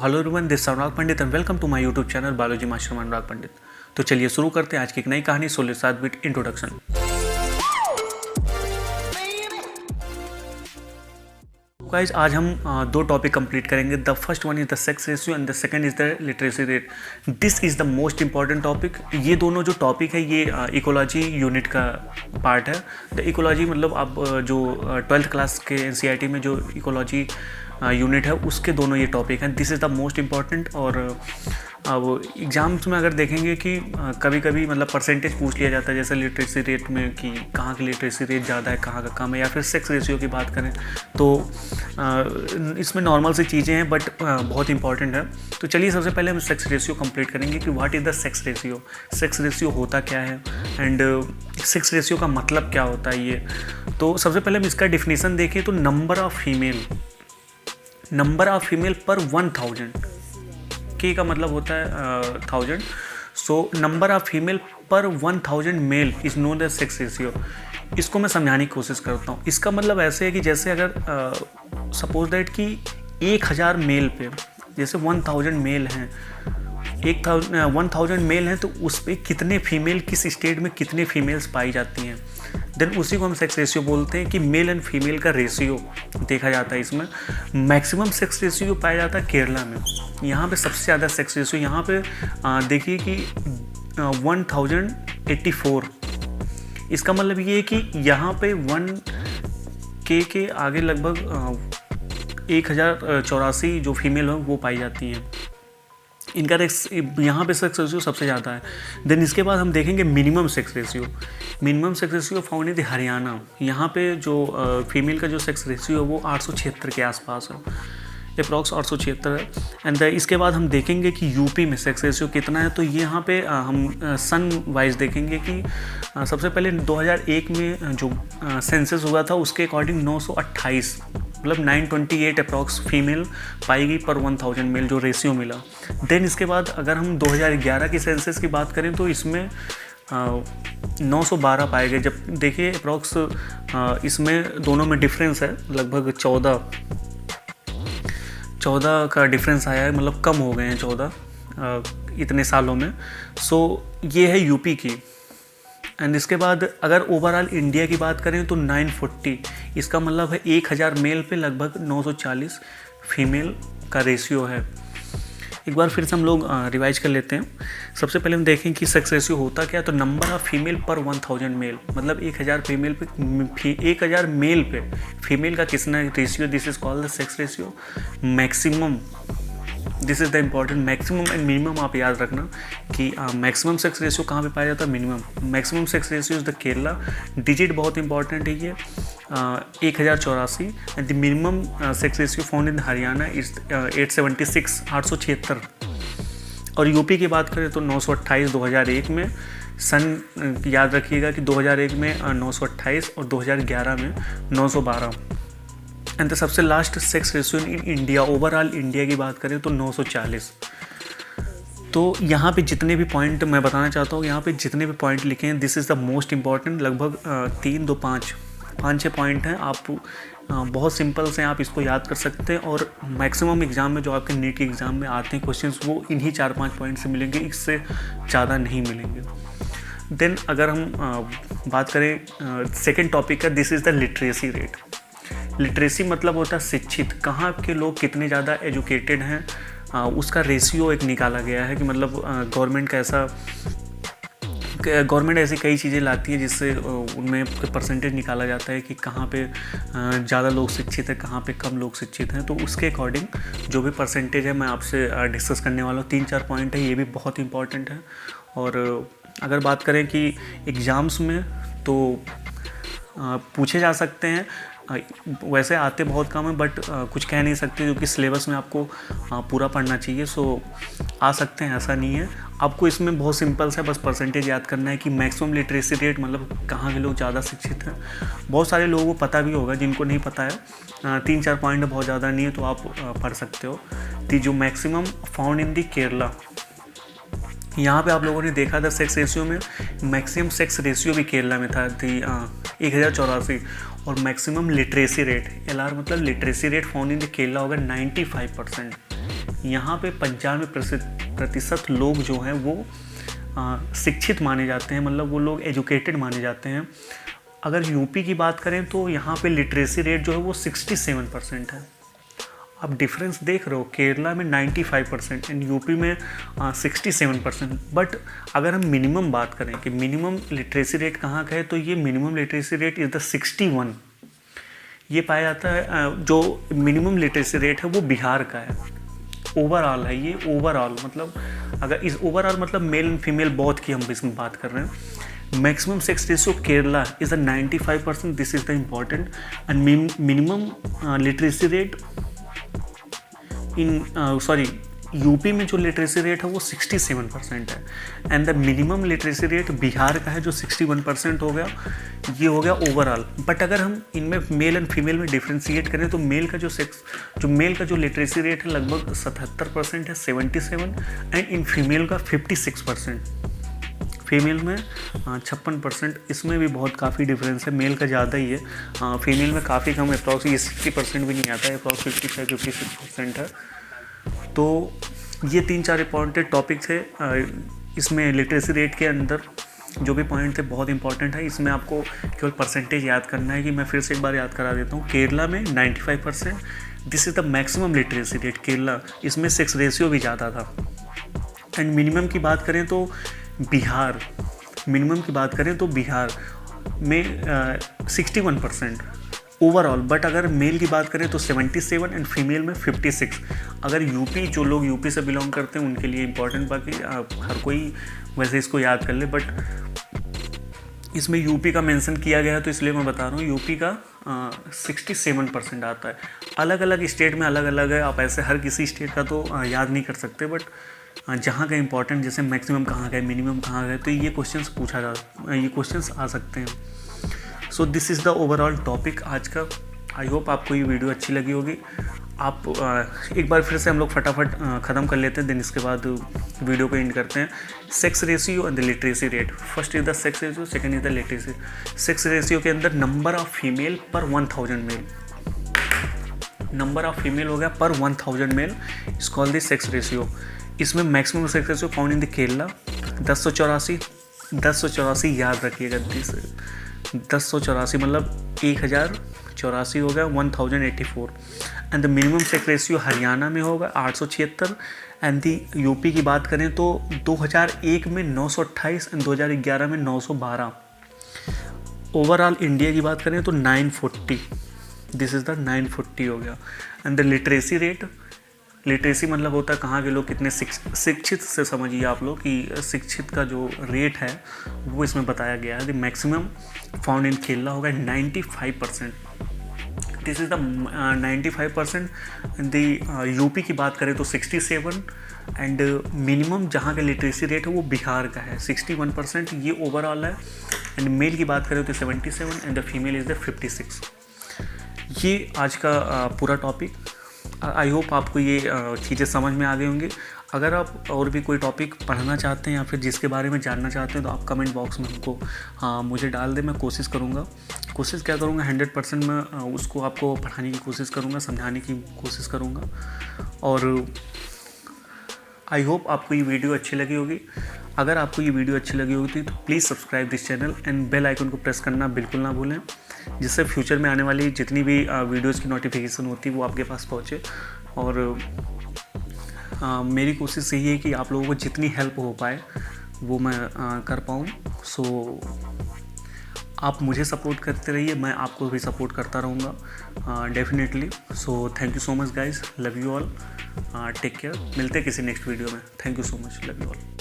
Hello everyone, this Anurag Pandit and welcome to my YouTube channel biology master Anurag Pandit. तो चलिए शुरू करते हैं आज की एक नई कहानी 16 बिट इंट्रोडक्शन। गाइस, आज हम दो टॉपिक कंप्लीट करेंगे। The first one is the sex ratio and the second is the literacy rate. This is the most important topic. ये दोनों जो टॉपिक है ये इकोलॉजी यूनिट का पार्ट है। द इकोलॉजी मतलब आप जो 12th क्लास के एनसीईआरटी में जो इकोलॉजी यूनिट है उसके दोनों ये टॉपिक हैं। This is the most important. और अब एग्ज़ाम्स में अगर देखेंगे कि कभी कभी मतलब परसेंटेज पूछ लिया जाता है, जैसे लिटरेसी रेट में कि कहाँ की लिटरेसी रेट ज़्यादा है, कहाँ का कम है, या फिर सेक्स रेशियो की बात करें तो इसमें नॉर्मल सी चीज़ें हैं बट बहुत इंपॉर्टेंट है। तो चलिए सबसे पहले हम सेक्स रेशियो कंप्लीट करेंगे कि what is the sex ratio, sex ratio होता क्या है एंड सेक्स रेशियो का मतलब क्या होता है ये। तो सबसे पहले हम इसका डिफिनीसन देखें तो नंबर ऑफ फीमेल पर 1000 के का मतलब होता है 1000। सो नंबर ऑफ फीमेल पर 1000 male is known as sex ratio. इसको मैं समझाने की कोशिश करता हूँ। इसका मतलब ऐसे है कि जैसे अगर सपोज दैट कि 1000 मेल पे जैसे 1000 मेल हैं, 1000 मेल हैं तो उस पर कितने फीमेल, किस स्टेट में कितने फीमेल्स पाई जाती हैं, देन उसी को हम सेक्स रेशियो बोलते हैं कि मेल एंड फीमेल का रेशियो देखा जाता है। इसमें मैक्सिमम सेक्स रेशियो पाया जाता है केरला में। यहाँ पे सबसे ज़्यादा सेक्स रेशियो यहाँ पे देखिए कि 1084। इसका मतलब ये है कि यहाँ पे 1K के आगे लगभग 1084 जो फीमेल हो वो पाई जाती हैं। इनका यहाँ पे सेक्स रेशियो सबसे ज़्यादा है। देन इसके बाद हम देखेंगे minimum sex ratio. Minimum sex ratio found in Haryana. यहाँ पे जो फीमेल का जो सेक्स रेशियो है वो 876 के आसपास है, अप्रॉक्स 876 है। एंड इसके बाद हम देखेंगे कि यूपी में सेक्स रेशियो कितना है। तो ये यहाँ पे हम सन वाइज देखेंगे कि सबसे पहले 2001 में जो सेंसस हुआ था उसके अकॉर्डिंग 928 मतलब 928 अप्रॉक्स फीमेल पाई गई पर 1000 मेल जो रेशियो मिला। देन इसके बाद अगर हम 2011 की सेंसस की बात करें तो इसमें 912 पाए गए। जब देखिए अप्रॉक्स इसमें दोनों में डिफरेंस है, लगभग 14 का डिफरेंस आया है, मतलब कम हो गए हैं 14 इतने सालों में। सो ये है यूपी की। एंड इसके बाद अगर ओवरऑल इंडिया की बात करें तो 940, इसका मतलब है 1000 मेल पे लगभग 940 फीमेल का रेशियो है। एक बार फिर से हम लोग रिवाइज कर लेते हैं। सबसे पहले हम देखें कि सेक्स रेशियो होता क्या है। तो नंबर ऑफ फीमेल पर 1000 मेल मतलब 1000 फीमेल पे 1000 मेल पे फीमेल का कितना ratio, this is called the sex ratio. Maximum, this is the important, maximum and minimum आप याद रखना कि मैक्सिमम सेक्स रेशियो कहाँ पे पाया जाता है, minimum. Maximum sex ratio is the Kerala. Digit बहुत इंपॉर्टेंट है ये 1084 and the minimum sex ratio found in Haryana is 876 876। और यूपी की बात करें तो 928 2001 में। सन याद रखिएगा कि 2001 में 928 और 2011 में 912। एंड सबसे last sex ratio in India, overall India की बात करें तो 940। तो यहाँ पे जितने भी पॉइंट मैं बताना चाहता हूँ, यहाँ पे जितने भी पॉइंट लिखे हैं this is the most important. लगभग 3 2 5 5-6 पॉइंट हैं। आप बहुत सिंपल से आप इसको याद कर सकते हैं और मैक्सिमम एग्ज़ाम में जो आपके नीट के एग्ज़ाम में आते हैं क्वेश्चंस वो इन्हीं 4-5 पॉइंट से मिलेंगे, इससे ज़्यादा नहीं मिलेंगे। देन अगर हम बात करें सेकेंड टॉपिक का, this is the literacy rate. Literacy मतलब होता है शिक्षित, कहाँ के लोग कितने ज़्यादा एजुकेटेड हैं, उसका रेशियो एक निकाला गया है कि मतलब गवर्नमेंट ऐसी कई चीज़ें लाती है जिससे उनमें परसेंटेज निकाला जाता है कि कहाँ पे ज़्यादा लोग शिक्षित है, कहाँ पे कम लोग शिक्षित हैं। तो उसके अकॉर्डिंग जो भी परसेंटेज है मैं आपसे डिस्कस करने वाला हूँ। 3-4 पॉइंट है, ये भी बहुत इंपॉर्टेंट है। और अगर बात करें कि एग्ज़ाम्स में तो पूछे जा सकते हैं, वैसे आते बहुत कम है बट कुछ कह नहीं सकते क्योंकि सिलेबस में आपको पूरा पढ़ना चाहिए। सो आ सकते हैं, ऐसा नहीं है। आपको इसमें बहुत सिंपल सा बस परसेंटेज याद करना है कि मैक्सिमम लिटरेसी रेट मतलब कहाँ के लोग ज़्यादा शिक्षित हैं। बहुत सारे लोगों को पता भी होगा, जिनको नहीं पता है 3-4 पॉइंट बहुत ज़्यादा नहीं है तो आप पढ़ सकते हो। तो जो मैक्सिमम फाउंड इन दी केरला, यहाँ पे आप लोगों ने देखा था सेक्स रेशियो में मैक्सिमम सेक्स रेशियो भी केरला में था 1084 और मैक्सिमम लिटरेसी रेट, LR मतलब literacy rate found in the Kerala होगा 95%। यहाँ पे 95% लोग जो हैं वो शिक्षित माने जाते हैं, मतलब वो लोग एजुकेटेड माने जाते हैं। अगर यूपी की बात करें तो यहाँ पे लिटरेसी रेट जो है वो 67% है। आप डिफरेंस देख रहे हो, केरला में 95% एंड यूपी में 67%। बट अगर हम मिनिमम बात करें कि मिनिमम लिटरेसी रेट कहाँ का है, तो ये minimum literacy rate is the 61। ये पाया जाता है, जो मिनिमम लिटरेसी रेट है वो बिहार का है। ओवरऑल है ये, ओवरऑल मतलब अगर इस ओवरऑल मतलब मेल एंड फीमेल बोथ की हम इसमें बात कर रहे हैं। Maximum sex ratio Kerala is a 95%, this is the important. And minimum literacy rate UP में जो लिटरेसी रेट है वो 67% है। And the minimum literacy rate Bihar का है जो 61% हो गया। ये हो गया ओवरऑल। बट अगर हम इनमें मेल एंड फीमेल में डिफ्रेंशिएट करें तो मेल का जो लिटरेसी रेट है लगभग 77% है, 77। एंड इन फीमेल का 56%, फीमेल में 56%। इसमें भी बहुत काफ़ी डिफरेंस है, मेल का ज़्यादा ही है, फीमेल में काफ़ी कम, अप्रॉक्स 60% भी नहीं आता है, अप्रॉक्स 55-56% है। तो ये 3-4 इंपॉर्टेंट टॉपिक थे इसमें। लिटरेसी रेट के अंदर जो भी पॉइंट थे बहुत इंपॉर्टेंट है। इसमें आपको केवल परसेंटेज याद करना है कि मैं फिर से एक बार याद करा देता हूँ। केरला में 95%, this is the maximum literacy rate Kerala. इसमें सेक्स रेशियो भी ज़्यादा था। एंड मिनिमम की बात करें तो बिहार में 61% ओवरऑल। बट अगर मेल की बात करें तो 77 एंड फीमेल में 56। अगर यूपी, जो लोग यूपी से बिलोंग करते हैं उनके लिए इम्पोर्टेंट, बाकी हर कोई वैसे इसको याद कर ले। बट इसमें यूपी का मेंशन किया गया है तो इसलिए मैं बता रहा हूँ, यूपी का 67% आता है। अलग अलग स्टेट में अलग अलग है, आप ऐसे हर किसी स्टेट का तो याद नहीं कर सकते। बट जहाँ का इम्पोर्टेंट, जैसे मैक्सिमम कहाँ का है, मिनिमम कहाँ का है, तो ये क्वेश्चंस आ सकते हैं। So this is the overall topic आज का। आई होप आपको ये वीडियो अच्छी लगी होगी। आप एक बार फिर से हम लोग फटाफट ख़त्म कर लेते हैं, देन इसके बाद वीडियो को एंड करते हैं। Sex ratio and the literacy rate. First is the sex ratio, second is the literacy. Sex ratio के अंदर नंबर ऑफ फीमेल पर 1000 मेल, नंबर ऑफ फीमेल हो गया पर 1000 मेल, इस कॉल द सेक्स रेशियो। इसमें maximum sex ratio found in the Kerala 1084 याद रखिएगा। 1084 मतलब 1084 हो गया, 1084। And the minimum sex ratio Haryana में होगा 876। एंड दी यूपी की बात करें तो 2001 में 928 एंड 2011 में 912। ओवरऑल इंडिया की बात करें तो 940, दिस इज़ द 940 हो गया। And the literacy rate, literacy मतलब होता है कहाँ के लोग कितने शिक्षित से समझिए आप लोग कि शिक्षित का जो रेट है वो इसमें बताया गया है। The maximum found in Kerala होगा 95%, this is the 95%। The UP की बात करें तो 67। एंड मिनिमम जहाँ का लिटरेसी रेट है वो बिहार का है 61%, ये ओवरऑल है। एंड मेल की बात करें तो 77 and the female is the 56। ये आज का पूरा टॉपिक। आई होप आपको ये चीज़ें समझ में आ गई होंगी। अगर आप और भी कोई टॉपिक पढ़ना चाहते हैं या फिर जिसके बारे में जानना चाहते हैं तो आप कमेंट बॉक्स में हमको मुझे डाल दें। मैं कोशिश करूँगा 100% मैं उसको आपको पढ़ाने की कोशिश करूँगा, समझाने की कोशिश करूँगा। और आई होप आपको ये वीडियो अच्छी लगी होगी। अगर आपको ये वीडियो अच्छी लगी होगी तो please subscribe this channel and bell icon को प्रेस करना बिल्कुल ना भूलें, जिससे फ्यूचर में आने वाली जितनी भी वीडियोस की नोटिफिकेशन होती है वो आपके पास पहुँचे। और मेरी कोशिश यही है कि आप लोगों को जितनी हेल्प हो पाए वो मैं कर पाऊँ। सो आप मुझे सपोर्ट करते रहिए, मैं आपको भी सपोर्ट करता रहूँगा definitely. So thank you so much guys, love you all, take care. मिलते हैं किसी नेक्स्ट वीडियो में। Thank you so much, love you all.